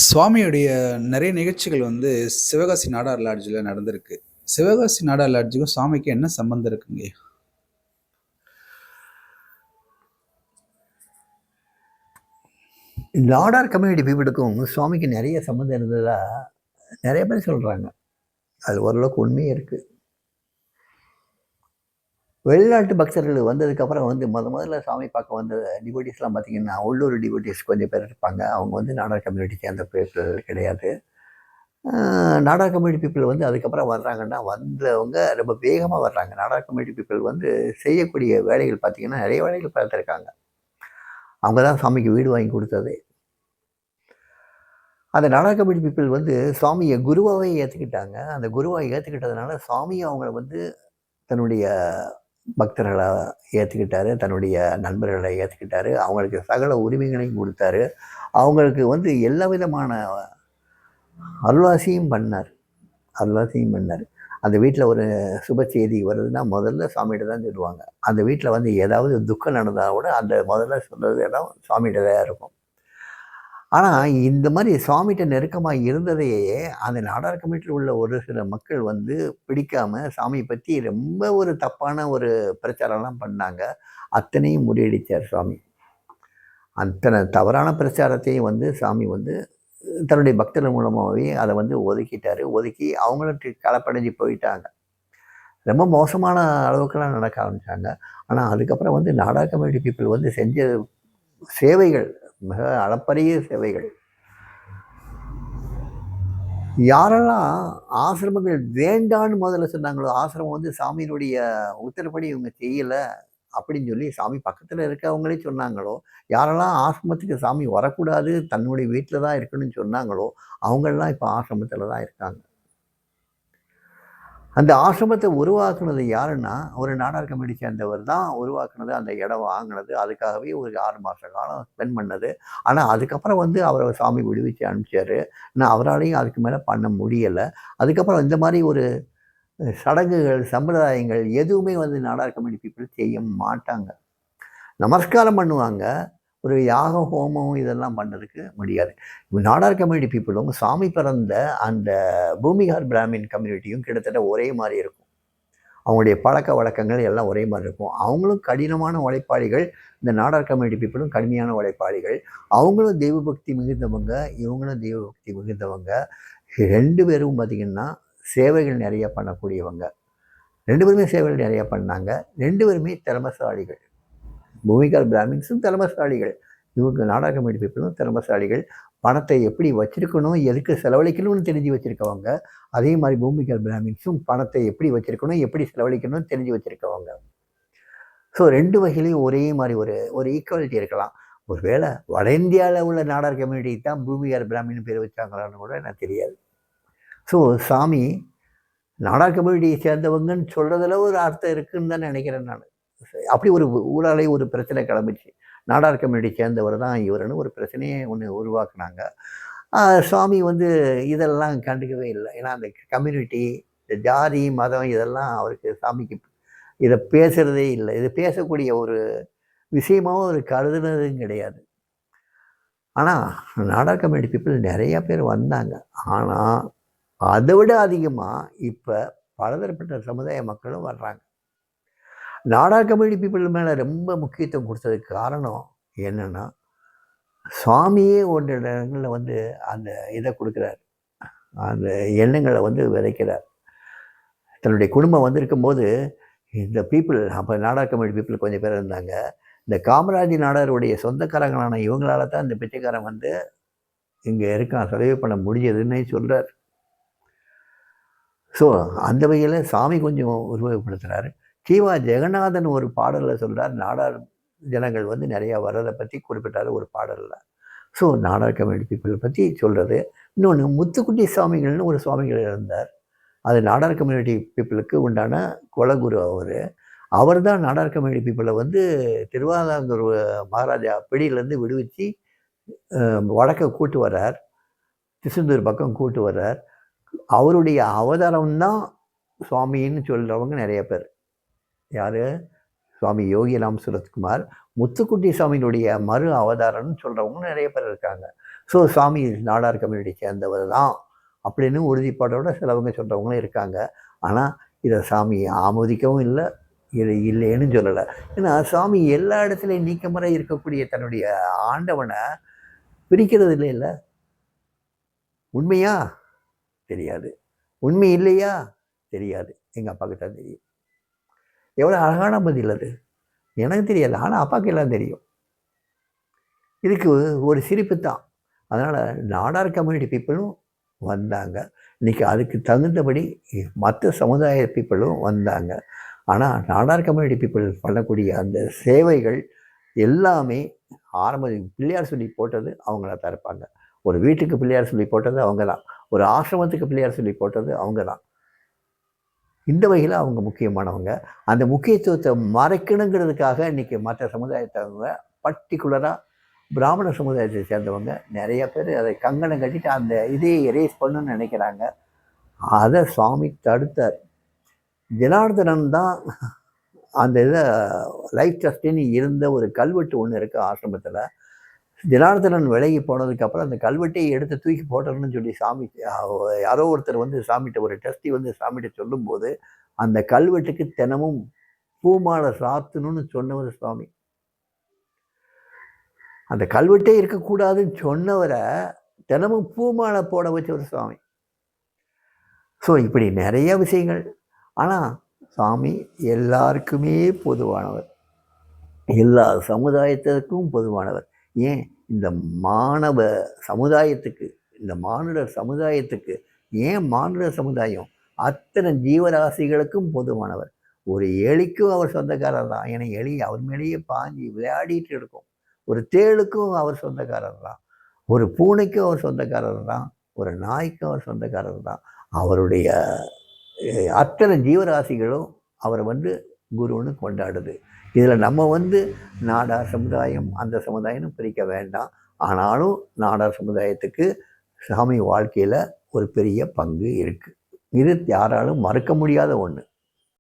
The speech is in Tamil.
சுவாமியுடைய நெறைய நிகழ்ச்சிகள் வந்து சிவகாசி நாடார் லாட்ஜ்ல நடந்திருக்கு. சிவகாசி நாடார் லாட்ஜுக்கும் சுவாமிக்கும் என்ன சம்பந்தம் இருக்குங்கய்யா? நாடார் கம்யூனிட்டி பீப்புளுக்கும் சுவாமிக்கு நிறைய சம்மந்தம் இருந்ததா நிறைய பேர் சொல்கிறாங்க. அது ஓரளவுக்கு உண்மையே இருக்குது. வெளிநாட்டு பக்தர்கள் வந்ததுக்கப்புறம் முதல்ல சாமி பார்க்க வந்த டிவோட்டிஸ்லாம் பார்த்திங்கன்னா, உள்ளூர் டிவோட்டிஸ் கொஞ்சம் பேர் இருப்பாங்க. அவங்க நாடார் கம்யூனிட்டி சேர்ந்த பீப்புள் கிடையாது. நாடார் கம்யூனிட்டி பீப்புள் அதுக்கப்புறம் வர்றாங்கன்னா, வந்தவங்க ரொம்ப வேகமாக வர்றாங்க. நாடார் கம்யூனிட்டி பீப்புள் செய்யக்கூடிய வேலைகள் பார்த்திங்கன்னா, நிறைய வேலைகள் பார்த்துருக்காங்க. அவங்க தான் சாமிக்கு வீடு வாங்கி கொடுத்தது. அந்த நாடா கம்யூனிட்டி பீப்புள் சுவாமியை குருவாகவே ஏற்றுக்கிட்டாங்க. அந்த குருவாக ஏற்றுக்கிட்டதுனால சுவாமி அவங்கள தன்னுடைய பக்தர்களை ஏற்றுக்கிட்டாரு, தன்னுடைய நண்பர்களை ஏற்றுக்கிட்டாரு, அவங்களுக்கு சகல உரிமைகளையும் கொடுத்தாரு, அவங்களுக்கு எல்லா விதமான அருள்வாசியும் பண்ணார். அந்த வீட்டில் ஒரு சுப செய்தி வருதுன்னா முதல்ல சாமிகிட்ட தான் சொல்லுவாங்க. அந்த வீட்டில் ஏதாவது துக்கம் நடந்தால் கூட அந்த முதல்ல சொல்கிறது எல்லாம் சாமிகிட்ட தான் இருக்கும். ஆனால் இந்த மாதிரி சுவாமிகிட்ட நெருக்கமாக இருந்ததையே அந்த நாடார் கமிட்டியில் உள்ள ஒரு சில மக்கள் பிடிக்காம சாமியை பற்றி ரொம்ப ஒரு தப்பான ஒரு பிரச்சாரம்லாம் பண்ணாங்க. அத்தனையும் முறியடித்தார் சுவாமி. அத்தனை தவறான பிரச்சாரத்தையும் சாமி தன்னுடைய பக்தர்கள் மூலமாகவே அதை ஒதுக்கிட்டார். ஒதுக்கி அவங்களும் களப்படைஞ்சு போயிட்டாங்க. ரொம்ப மோசமான அளவுக்கெல்லாம் நடக்க ஆரம்பித்தாங்க. ஆனால் அதுக்கப்புறம் நாடார் கம்யூனிட்டி பீப்புள் செஞ்ச சேவைகள் மிக அளப்பரிய சேவைகள். யாரெல்லாம் ஆசிரமங்கள் வேண்டான்னு முதல்ல சொன்னாங்களோ, ஆசிரமம் சாமியினுடைய உத்தரப்படி இவங்க செய்யலை அப்படின்னு சொல்லி சாமி பக்கத்தில் இருக்கவங்களே சொன்னாங்களோ, யாரெல்லாம் ஆசிரமத்துக்கு சாமி வரக்கூடாது, தன்னுடைய வீட்டில் தான் இருக்கணும்னு சொன்னாங்களோ, அவங்கெல்லாம் இப்போ ஆசிரமத்தில் தான் இருக்காங்க. அந்த ஆசிரமத்தை உருவாக்குனது யாருன்னா, ஒரு நாடார் கம்யூனிட்டி சேர்ந்தவர் தான் உருவாக்குனது. அந்த இடம் வாங்கினது, அதுக்காகவே ஒரு 6 மாத காலம் ஸ்பெண்ட் பண்ணது. ஆனால் அதுக்கப்புறம் அவரை சாமி விடுவிச்சு அனுப்பிச்சார். ஆனால் அவராலையும் அதுக்கு மேலே பண்ண முடியலை. அதுக்கப்புறம் இந்த மாதிரி ஒரு சடங்குகள், சம்பிரதாயங்கள் எதுவுமே நாடார் கம்யூனிட்டி பீப்புள் செய்ய மாட்டாங்க. நமஸ்காரம் பண்ணுவாங்க. ஒரு யாகம், ஹோமம் இதெல்லாம் பண்ணுறதுக்கு முடியாது. நாடார் கம்யூனிட்டி பீப்புளும் சாமி பிறந்த அந்த பூமிகார் பிராமின் கம்யூனிட்டியும் கிட்டத்தட்ட ஒரே மாதிரி இருக்கும். அவங்களுடைய பழக்க வழக்கங்கள் எல்லாம் ஒரே மாதிரி இருக்கும். அவங்களும் கடினமான உழைப்பாளிகள். இந்த நாடார் கம்யூனிட்டி பீப்புளும் கடுமையான உழைப்பாளிகள். அவங்களும் தெய்வ பக்தி மிகுந்தவங்க, இவங்களும் தெய்வ பக்தி மிகுந்தவங்க. 2 பேரும் பார்த்திங்கன்னா சேவைகள் நிறைய பண்ணக்கூடியவங்க. 2 பேருமே சேவைகள் நிறையா பண்ணாங்க. 2 பேருமே திறமசாலிகள். பூமிகார் பிராமின்ஸும் திறமசாலிகள், இவங்க நாடார் கம்யூனிட்டி பீப்புளும் திறமசாலிகள். பணத்தை எப்படி வச்சிருக்கணும், எதுக்கு செலவழிக்கணும்னு தெரிஞ்சு வச்சுருக்கவங்க. அதே மாதிரி பூமிகார் பிராமின்ஸும் பணத்தை எப்படி வச்சுருக்கணும், எப்படி செலவழிக்கணும்னு தெரிஞ்சு வச்சுருக்கவங்க. ஸோ 2 வகையிலையும் ஒரே மாதிரி ஒரு ஈக்குவாலிட்டி இருக்கலாம். ஒருவேளை வட இந்தியாவில் உள்ள நாடார் கம்யூனிட்டி தான் பூமிகார் பிராமின் பேர் வச்சாங்களான்னு கூட எனக்கு தெரியாது. ஸோ சாமி நாடார் கம்யூனிட்டியை சேர்ந்தவங்கன்னு சொல்கிறதுல ஒரு அர்த்தம் இருக்குதுன்னு தான் நினைக்கிறேன் நான். அப்படி ஒரு ஊராலே ஒரு பிரச்சனை கிளம்பிச்சு. நாடார் கம்யூனிட்டி சேர்ந்தவர் தான் இவருன்னு ஒரு பிரச்சனையை ஒன்று உருவாக்குனாங்க. சுவாமி இதெல்லாம் கண்டுக்கவே இல்லை. ஏன்னா அந்த கம்யூனிட்டி, இந்த ஜாதி, மதம் இதெல்லாம் அவருக்கு சாமிக்கு இதை பேசுகிறதே இல்லை. இது பேசக்கூடிய ஒரு விஷயமாகவும் அவர் கருதுனதும் கிடையாது. ஆனால் நாடார் கம்யூனிட்டி பீப்புள் நிறையா பேர் வந்தாங்க. ஆனால் அதை விட அதிகமாக இப்போ பலதரப்பட்ட சமுதாய மக்களும் வர்றாங்க. நாடார் கம்யூனிட்டி பீப்புள் மேலே ரொம்ப முக்கியத்துவம் கொடுத்ததுக்கு காரணம் என்னென்னா, சுவாமியே ஒன்று இடங்களில் அந்த இதை கொடுக்குறார், அந்த எண்ணங்களை விதைக்கிறார். தன்னுடைய குடும்பம் இருக்கும்போது இந்த பீப்புள், அப்போ நாடார் கம்யூனிட்டி பீப்புள் கொஞ்சம் பேர் இருந்தாங்க. இந்த காமராஜ் நாடாருடைய சொந்தக்காரங்களான இவங்களால தான் இந்த பிச்சைக்காரன் இங்கே இருக்கான், சர்வே பண்ண முடிஞ்சதுன்னு சொல்கிறார். ஸோ அந்த வகையில் சாமி கொஞ்சம் உருவகப்படுத்துகிறாரு. சிவா ஜெகநாதன் ஒரு பாடலில் சொல்கிறார், நாடார் ஜனங்கள் நிறையா வர்றதை பற்றி குறிப்பிட்டார் ஒரு பாடலில். ஸோ நாடார் கம்யூனிட்டி பீப்புளை பற்றி சொல்கிறது. இன்னொன்று, முத்துக்குட்டி சுவாமிகள்னு ஒரு சுவாமிகள் இருந்தார். அது நாடார் கம்யூனிட்டி பீப்புளுக்கு உண்டான குலகுரு. அவர் தான் நாடார் கம்யூனிட்டி பீப்புளை திருவாங்கூர் மகாராஜா பிடியிலேருந்து விடுவிச்சு வடக்க கூட்டு வர்றார், திருச்செந்தூர் பக்கம் கூட்டு வர்றார். அவருடைய அவதாரம் தான் சுவாமின்னு சொல்கிறவங்க நிறைய பேர். யார்? சுவாமி யோகிராம் சுரத்குமார், முத்துக்குட்டி சுவாமியினுடைய மறு அவதாரம்னு சொல்கிறவங்க நிறைய பேர் இருக்காங்க. ஸோ சுவாமி நாடார் கம்யூனிட்டி சேர்ந்தவர் தான் அப்படின்னு உறுதிப்பாடோட சிலவங்க சொல்கிறவங்களும் இருக்காங்க. ஆனால் இதை சாமி ஆமோதிக்கவும் இல்லை, இது இல்லைன்னு சொல்லலை. ஏன்னா சாமி எல்லா இடத்துலையும் நீக்கமறை இருக்கக்கூடிய தன்னுடைய ஆண்டவனை பிரிக்கிறது இல்லை. உண்மையா தெரியாது, உண்மை இல்லையா தெரியாது. எங்கள் அப்பாவுக்கு தான் தெரியும். எவ்வளோ அழகான பதில் அது. எனக்கு தெரியாது, ஆனால் அப்பாவுக்கு எல்லாம் தெரியும். இதுக்கு ஒரு சிரிப்பு தான். அதனால் நாடார் கம்யூனிட்டி பீப்புளும் வந்தாங்க. இன்றைக்கி அதுக்கு தகுந்தபடி மற்ற சமுதாய பீப்புளும் வந்தாங்க. ஆனால் நாடார் கம்யூனிட்டி பீப்புள் பண்ணக்கூடிய அந்த சேவைகள் எல்லாமே பிள்ளையார் சொல்லி போட்டது அவங்கள தான் இருப்பாங்க. ஒரு வீட்டுக்கு பிள்ளையார் சொல்லி போட்டது அவங்க தான். ஒரு ஆசிரமத்துக்கு பிள்ளையார் சொல்லி போட்டது அவங்க தான். இந்த வகையில் அவங்க முக்கியமானவங்க. அந்த முக்கியத்துவத்தை மறைக்கணுங்கிறதுக்காக இன்றைக்கி மற்ற சமுதாயத்தவங்க, பர்டிகுலராக பிராமண சமுதாயத்தை சேர்ந்தவங்க நிறைய பேர் அதை கங்கணம் கட்டிட்டு அந்த இதை எரேஸ் பண்ணணும்னு நினைக்கிறாங்க. அதை சுவாமி தடுத்தார். ஜனார்தனன் தான் அந்த இதை லைஃப் ட்ரஸ்டின்னு இருந்த ஒரு கல்வெட்டு ஒன்று இருக்குது ஆசிரமத்தில். ஜனார்தனன் விலகி போனதுக்கப்புறம் அந்த கல்வெட்டையை எடுத்து தூக்கி போட்டணும்னு சொல்லி சாமி, யாரோ ஒருத்தர் வந்து சாமிகிட்ட, ஒரு ட்ரஸ்டி வந்து சாமிகிட்ட சொல்லும்போது அந்த கல்வெட்டுக்கு தினமும் பூமாலை சாத்தணும்னு சொன்னவர் சுவாமி. அந்த கல்வெட்டே இருக்கக்கூடாதுன்னு சொன்னவரை தினமும் பூமாலை போட வச்சவர் சுவாமி. ஸோ இப்படி நிறைய விஷயங்கள். ஆனால் சுவாமி எல்லாருக்குமே பொதுவானவர், எல்லா சமுதாயத்திற்கும் பொதுவானவர். ஏன் இந்த மாணவ சமுதாயத்துக்கு, இந்த மானுடர் சமுதாயத்துக்கு, ஏன் மானுடர் சமுதாயம் அத்தனை ஜீவராசிகளுக்கும் பொதுவானவர். ஒரு எலிக்கும் அவர் சொந்தக்காரர் தான். ஏன்னா எலி அவர் மேலேயே பாஞ்சி விளையாடிட்டு இருக்கும். ஒரு தேளுக்கும் அவர் சொந்தக்காரர் தான். ஒரு பூனைக்கும் அவர் சொந்தக்காரர் தான். ஒரு நாய்க்கும் அவர் சொந்தக்காரர் தான். அவருடைய அத்தனை ஜீவராசிகளும் அவரை வந்து குருன்னு கொண்டாடுது. இதில் நம்ம வந்து நாடார் சமுதாயம் அந்த சமுதாயம்னு பிரிக்க வேண்டாம். ஆனாலும் நாடார் சமுதாயத்துக்கு சாமி வாழ்க்கையில் ஒரு பெரிய பங்கு இருக்குது. இது யாராலும் மறுக்க முடியாத ஒன்று.